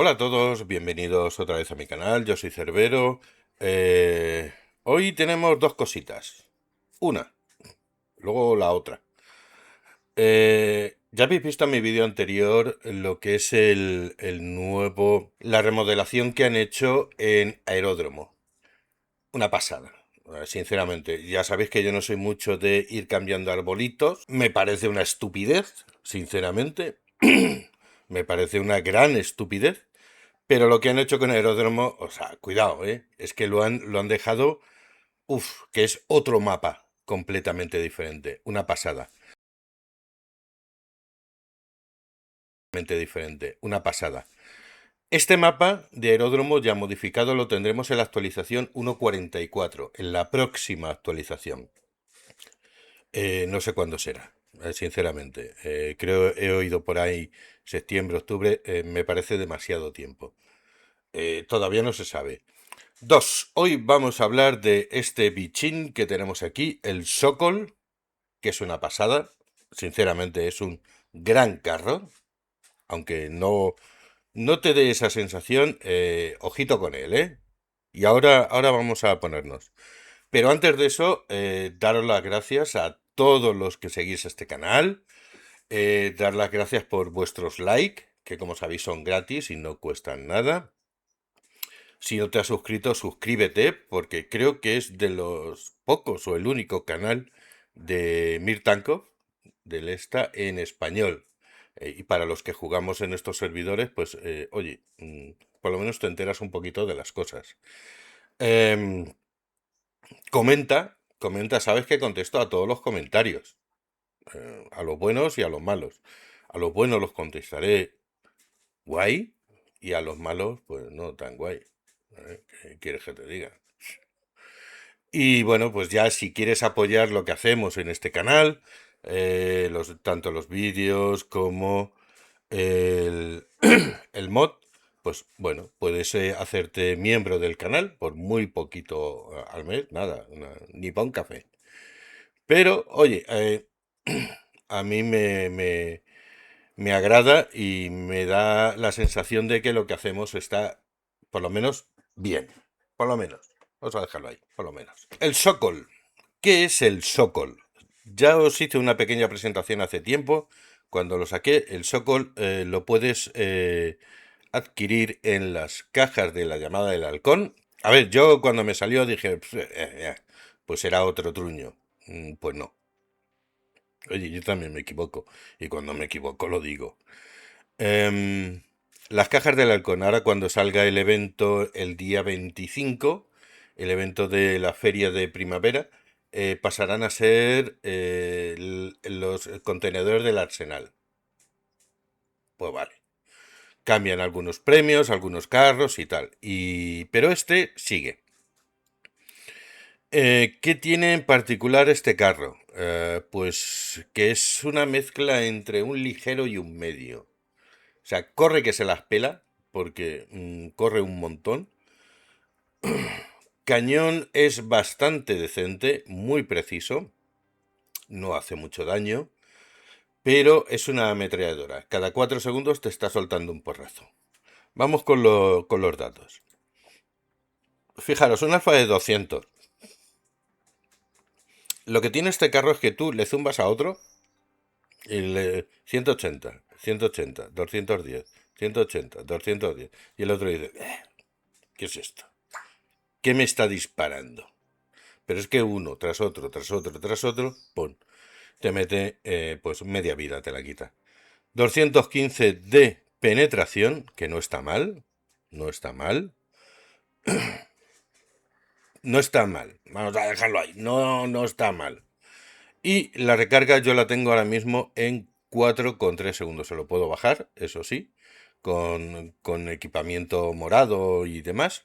Hola a todos, bienvenidos otra vez a mi canal, yo soy Cerbero. Eh, Hoy tenemos dos cositas. Una, luego la otra. Ya habéis visto en mi vídeo anterior lo que es la remodelación que han hecho en Aeródromo. Una pasada, sinceramente. Ya sabéis que yo no soy mucho de ir cambiando arbolitos. Me parece una estupidez, sinceramente. Me parece una gran estupidez. Pero lo que han hecho con Aeródromo, o sea, cuidado, ¿eh? Es que lo han dejado, que es otro mapa completamente diferente. Una pasada. Completamente diferente. Una pasada. Este mapa de Aeródromo ya modificado lo tendremos en la actualización 1.44, en la próxima actualización. No sé cuándo será, sinceramente. Creo he oído por ahí septiembre, octubre, me parece demasiado tiempo. Todavía no se sabe. Dos, hoy vamos a hablar de este bichín que tenemos aquí, el Sokol, que es una pasada. Sinceramente es un gran carro, aunque no te dé esa sensación, ojito con él, ¿eh? Y ahora vamos a ponernos. Pero antes de eso, daros las gracias a todos los que seguís este canal, dar las gracias por vuestros likes, que como sabéis son gratis y no cuestan nada. Si no te has suscrito, suscríbete, porque creo que es de los pocos o el único canal de Mirtankov, del ESTA, en español. Y para los que jugamos en estos servidores, pues, oye, por lo menos te enteras un poquito de las cosas. Em, comenta, sabes que contesto a todos los comentarios, a los buenos y a los malos. A los buenos los contestaré guay y a los malos, pues no tan guay. ¿Qué quieres que te diga? Y bueno, pues ya si quieres apoyar lo que hacemos en este canal, tanto los vídeos como el, el mod, pues bueno, puedes hacerte miembro del canal por muy poquito al mes, nada, ni para un café. Pero, oye, a mí me agrada y me da la sensación de que lo que hacemos está, por lo menos, bien. Por lo menos. Vamos a dejarlo ahí, por lo menos. El Sokol. ¿Qué es el Sokol? Ya os hice una pequeña presentación hace tiempo. Cuando lo saqué, el Sokol lo puedes adquirir en las cajas de la llamada del halcón. A ver, yo cuando me salió dije, pues era otro truño. Pues no. Oye, yo también me equivoco. Y cuando me equivoco lo digo. Em, las cajas del halcón. Ahora cuando salga el evento el día 25, el evento de la feria de primavera, pasarán a ser los contenedores del Arsenal. Pues vale. Cambian algunos premios, algunos carros y tal. Pero este sigue. ¿Qué tiene en particular este carro? Pues que es una mezcla entre un ligero y un medio. O sea, corre que se las pela, porque corre un montón. Cañón es bastante decente, muy preciso, no hace mucho daño, pero es una ametralladora. Cada 4 segundos te está soltando un porrazo. Vamos con los datos. Fijaros, un alfa de 200. Lo que tiene este carro es que tú le zumbas a otro y 180, 180, 210, 180, 210. Y el otro dice, ¿qué es esto? ¿Qué me está disparando? Pero es que uno tras otro, tras otro, tras otro, ¡pum! Te mete, pues media vida te la quita. 215 de penetración, que no está mal, no está mal, no está mal. Vamos a dejarlo ahí, no está mal. Y la recarga yo la tengo ahora mismo en 4,3 segundos. Se lo puedo bajar, eso sí, con equipamiento morado y demás.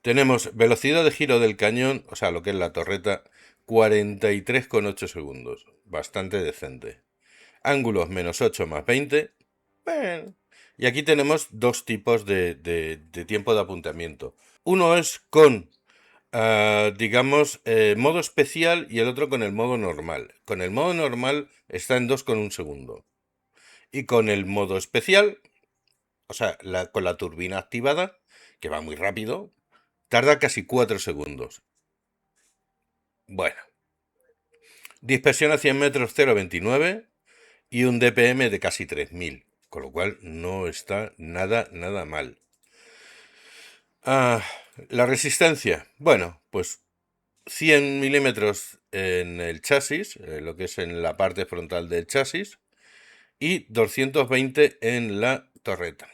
Tenemos velocidad de giro del cañón, o sea, lo que es la torreta, 43,8 segundos. Bastante decente. Ángulos -8 +20. Bueno. Y aquí tenemos dos tipos de tiempo de apuntamiento. Uno es con, digamos, modo especial y el otro con el modo normal. Con el modo normal está en 2,1 segundo. Y con el modo especial, o sea, con la turbina activada, que va muy rápido, tarda casi 4 segundos. Bueno, dispersión a 100 metros 0,29 y un DPM de casi 3000, con lo cual no está nada mal. La resistencia, bueno, pues 100 milímetros en el chasis, lo que es en la parte frontal del chasis, y 220 en la torreta.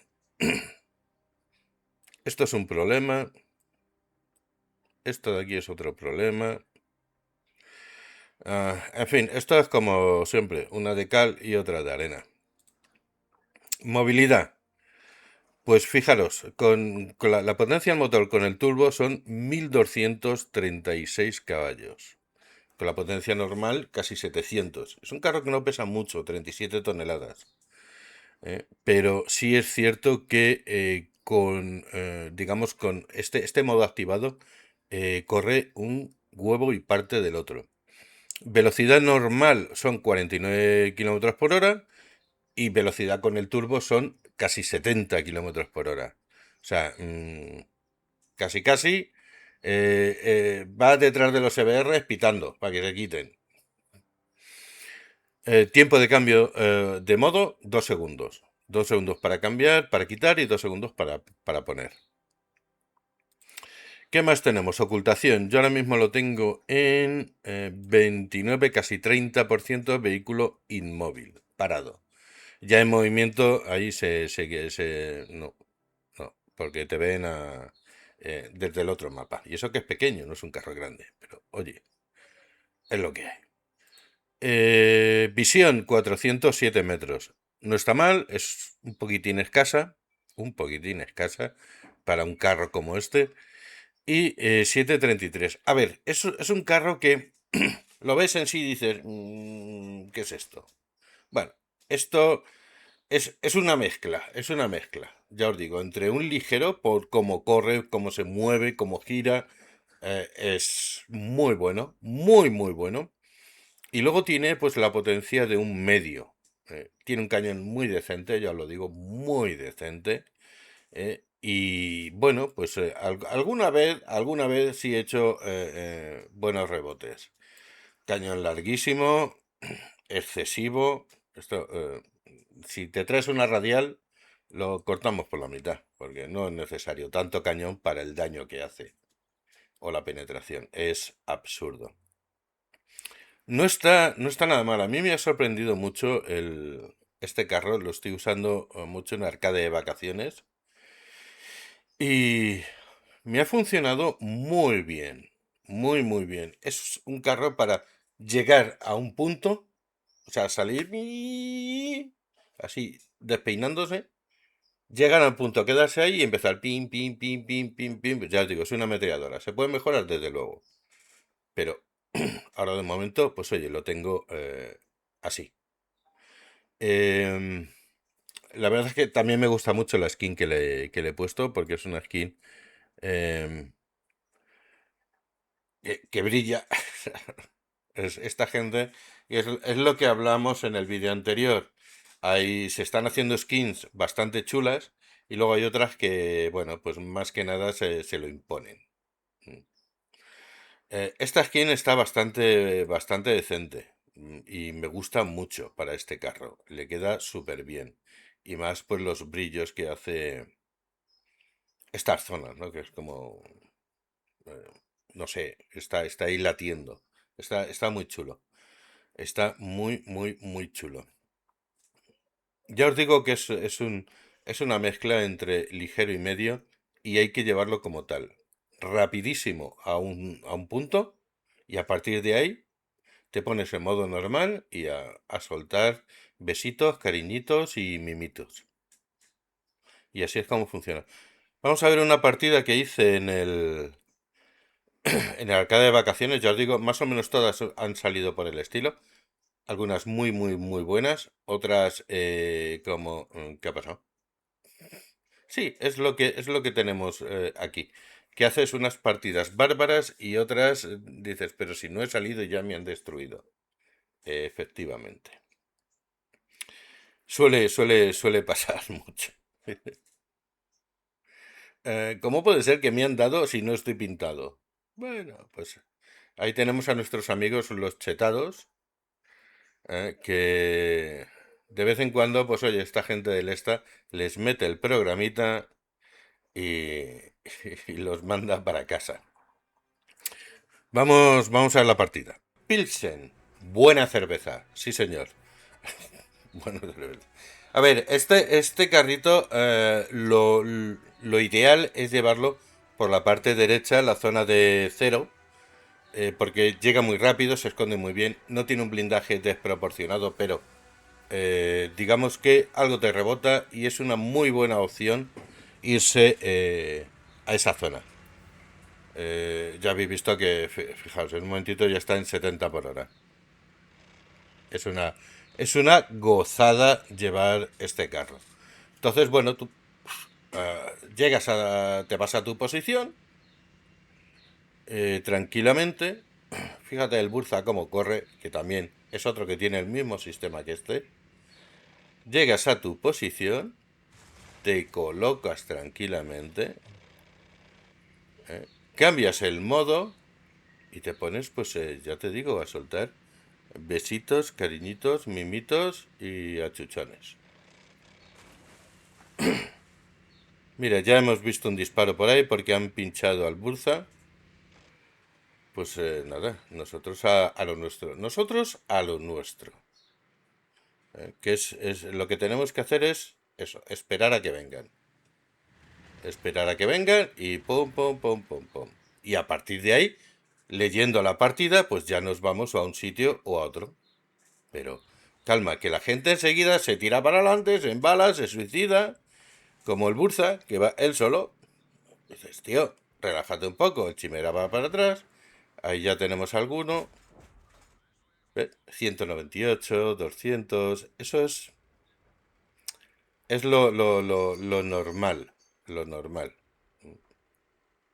Esto es un problema. Esto de aquí es otro problema. En fin, esto es como siempre, una de cal y otra de arena. Movilidad. Pues fijaros, con la potencia del motor con el turbo son 1236 caballos. Con la potencia normal, casi 700. Es un carro que no pesa mucho, 37 toneladas. Pero sí es cierto que digamos, con este modo activado, corre un huevo y parte del otro. Velocidad normal son 49 kilómetros por hora y velocidad con el turbo son casi 70 kilómetros por hora. O sea, casi va detrás de los EBR pitando para que se quiten. Tiempo de cambio de modo, 2 segundos. 2 segundos para cambiar, para quitar y 2 segundos para poner. ¿Qué más tenemos? Ocultación. Yo ahora mismo lo tengo en 29, casi 30% vehículo inmóvil, parado. Ya en movimiento, ahí no, porque te ven desde el otro mapa. Y eso que es pequeño, no es un carro grande, pero oye, es lo que hay. Visión, 407 metros. No está mal, es un poquitín escasa para un carro como este. Y 733. A ver, es un carro que lo ves en sí y dices, ¿qué es esto? Bueno, esto es es una mezcla, ya os digo, entre un ligero por cómo corre, cómo se mueve, cómo gira, es muy bueno, muy bueno. Y luego tiene pues la potencia de un medio. Tiene un cañón muy decente, ya os lo digo, muy decente. Y bueno, pues alguna vez sí he hecho buenos rebotes. Cañón larguísimo, excesivo. Esto, si te traes una radial, lo cortamos por la mitad, porque no es necesario tanto cañón para el daño que hace o la penetración. Es absurdo. No está nada mal. A mí me ha sorprendido mucho este carro. Lo estoy usando mucho en arcade de vacaciones. Y me ha funcionado muy bien. Muy bien. Es un carro para llegar a un punto. O sea, salir así, despeinándose. Llegar al punto, quedarse ahí y empezar pim, pim, pim, pim, pim, pim. Ya os digo, es una ametralladora. Se puede mejorar desde luego. Pero ahora de momento, pues oye, lo tengo así. Em, la verdad es que también me gusta mucho la skin que le he puesto, porque es una skin em, que brilla. Esta gente, y es lo que hablamos en el vídeo anterior. Ahí se están haciendo skins bastante chulas y luego hay otras que, bueno, pues más que nada se lo imponen. Mm. Esta skin está bastante decente, y me gusta mucho para este carro. Le queda súper bien. Y más pues los brillos que hace estas zonas, ¿no? Que es como, eh, no sé, está ahí latiendo. Está muy chulo. Está muy chulo. Ya os digo que es una mezcla entre ligero y medio y hay que llevarlo como tal. Rapidísimo a un punto y a partir de ahí te pones en modo normal y a soltar besitos, cariñitos y mimitos. Y así es como funciona. Vamos a ver una partida que hice en el arcade de vacaciones. Ya os digo, más o menos todas han salido por el estilo. Algunas muy buenas, otras como... ¿Qué ha pasado? Sí, es lo que tenemos aquí. Que haces unas partidas bárbaras y otras dices, pero si no he salido ya me han destruido. Efectivamente. Suele pasar mucho. ¿Cómo puede ser que me han dado si no estoy pintado? Bueno, pues ahí tenemos a nuestros amigos los chetados, que de vez en cuando, pues oye, esta gente del esta les mete el programita y, y los manda para casa. Vamos a la partida. Pilsen, buena cerveza, sí señor. Buena cerveza. A ver, este carrito, lo ideal es llevarlo por la parte derecha, la zona de cero, porque llega muy rápido, se esconde muy bien, no tiene un blindaje desproporcionado, pero digamos que algo te rebota y es una muy buena opción irse a esa zona. Ya habéis visto que, fijaos, en un momentito ya está en 70 por hora. Es una gozada llevar este carro. Entonces, bueno, tú te vas a tu posición tranquilamente. Fíjate el Burza cómo corre, que también es otro que tiene el mismo sistema que este. Llegas a tu posición, te colocas tranquilamente, cambias el modo y te pones, pues ya te digo, a soltar besitos, cariñitos, mimitos y achuchones. Mira, ya hemos visto un disparo por ahí porque han pinchado al Burza. Pues nada, nosotros a lo nuestro. Nosotros a lo nuestro. Que es lo que tenemos que hacer es eso, esperar a que vengan. Esperar a que vengan y pum, pum, pum, pum, pum. Y a partir de ahí, leyendo la partida, pues ya nos vamos a un sitio o a otro. Pero calma, que la gente enseguida se tira para adelante, se embala, se suicida, como el Burza, que va él solo. Dices, tío, relájate un poco, el Chimera va para atrás, ahí ya tenemos alguno. 198, 200, eso es lo normal, lo normal.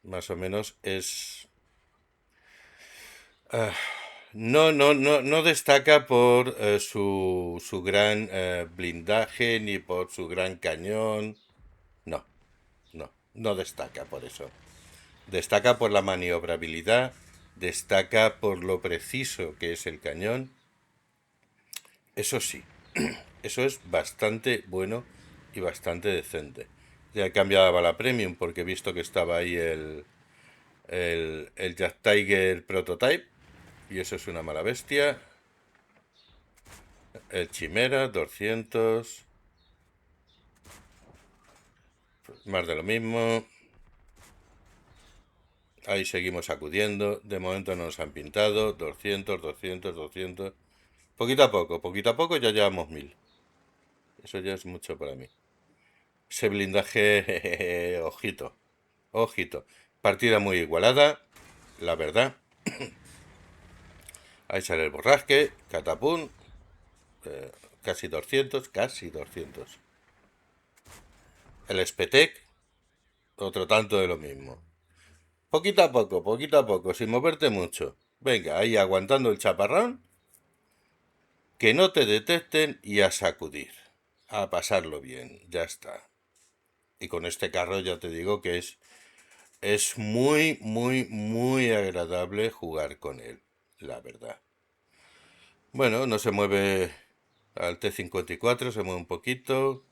Más o menos es... no destaca por su gran blindaje ni por su gran cañón. No, no destaca por eso. Destaca por la maniobrabilidad, destaca por lo preciso que es el cañón. Eso sí, eso es bastante bueno y bastante decente. Ya he cambiado a bala premium porque he visto que estaba ahí el Jack Tiger Prototype y eso es una mala bestia. El Chimera 200, más de lo mismo. Ahí seguimos acudiendo. De momento no nos han pintado. 200, 200, 200. Poquito a poco ya llevamos 1000. Eso ya es mucho para mí. Ese blindaje, ojito, ojito. Partida muy igualada, la verdad. Ahí sale el borrasque, catapum, casi 200, casi 200. El Spetec, otro tanto de lo mismo. Poquito a poco, sin moverte mucho. Venga, ahí aguantando el chaparrón, que no te detecten y a sacudir. A pasarlo bien, ya está. Y con este carro ya te digo que es muy, muy, muy agradable jugar con él, la verdad. Bueno, no se mueve al T54, se mueve un poquito.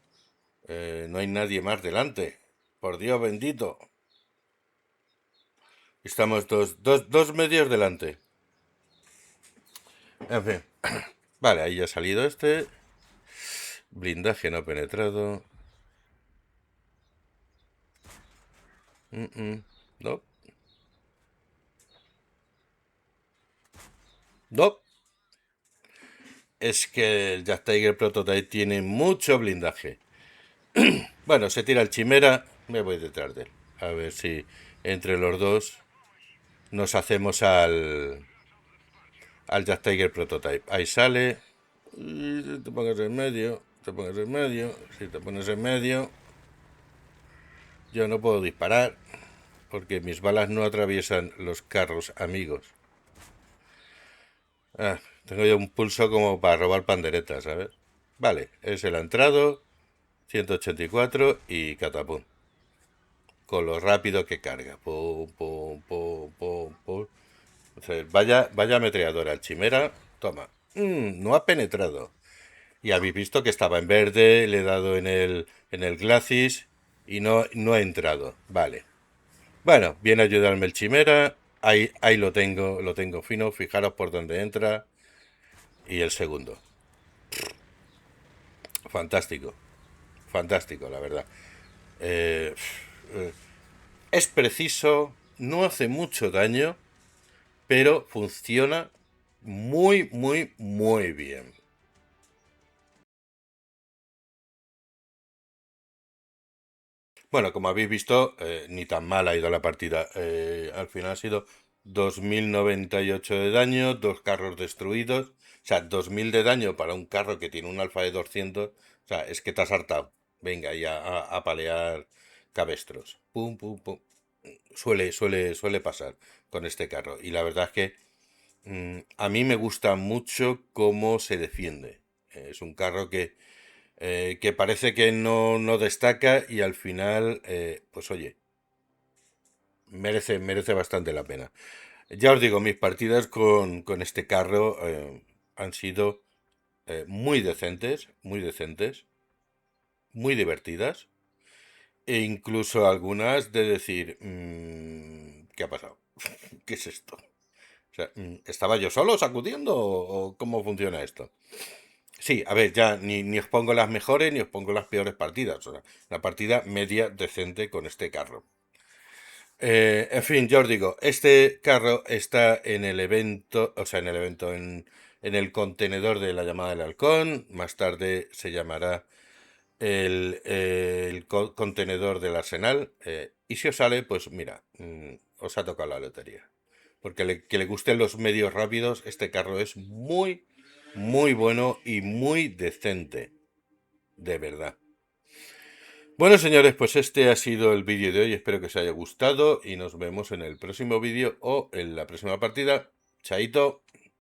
No hay nadie más delante. Por Dios bendito. Estamos dos medios delante. En fin. Vale, ahí ya ha salido este. Blindaje no penetrado. No. No. Es que el Jack Tiger Prototype tiene mucho blindaje. Bueno, se tira el Chimera. Me voy detrás de él. A ver si entre los dos nos hacemos al Jack Tiger Prototype. Ahí sale. Y te pones en medio. Te pones en medio. Si te pones en medio, yo no puedo disparar. Porque mis balas no atraviesan los carros amigos. Tengo ya un pulso como para robar panderetas, ¿sabes? Vale, ese la ha entrado, 184 y catapum. Con lo rápido que carga. Pum, pum, pum, pum, pum. Entonces, vaya ametralladora. El Chimera, toma. No ha penetrado. Y habéis visto que estaba en verde, le he dado en el Glacis y no ha entrado. Vale. Bueno, viene a ayudarme el Chimera. Ahí lo tengo fino. Fijaros por dónde entra. Y el segundo. Fantástico. Fantástico, la verdad. Eh, eh, es preciso, no hace mucho daño, pero funciona muy, muy, muy bien. Bueno, como habéis visto, ni tan mal ha ido la partida. Al final ha sido 2098 de daño, dos carros destruidos. O sea, 2000 de daño para un carro que tiene un alfa de 200. O sea, es que te has hartado. Venga, ya a palear cabestros. Pum, pum, pum. Suele pasar con este carro. Y la verdad es que a mí me gusta mucho cómo se defiende. Es un carro que parece que no destaca y al final, pues oye, merece bastante la pena. Ya os digo, mis partidas con este carro han sido muy decentes, muy divertidas e incluso algunas de decir, ¿qué ha pasado? ¿Qué es esto? O sea, ¿estaba yo solo sacudiendo o cómo funciona esto? Sí, a ver, ya ni os pongo las mejores ni os pongo las peores partidas. O sea, la partida media decente con este carro. En fin, ya os digo, este carro está en el evento, o sea, en el evento, en el contenedor de la llamada del halcón. Más tarde se llamará el contenedor del arsenal. Y si os sale, pues mira, os ha tocado la lotería. Porque que le gusten los medios rápidos, este carro es muy, muy bueno y muy decente. De verdad. Bueno, señores, pues este ha sido el vídeo de hoy. Espero que os haya gustado y nos vemos en el próximo vídeo o en la próxima partida. Chaito.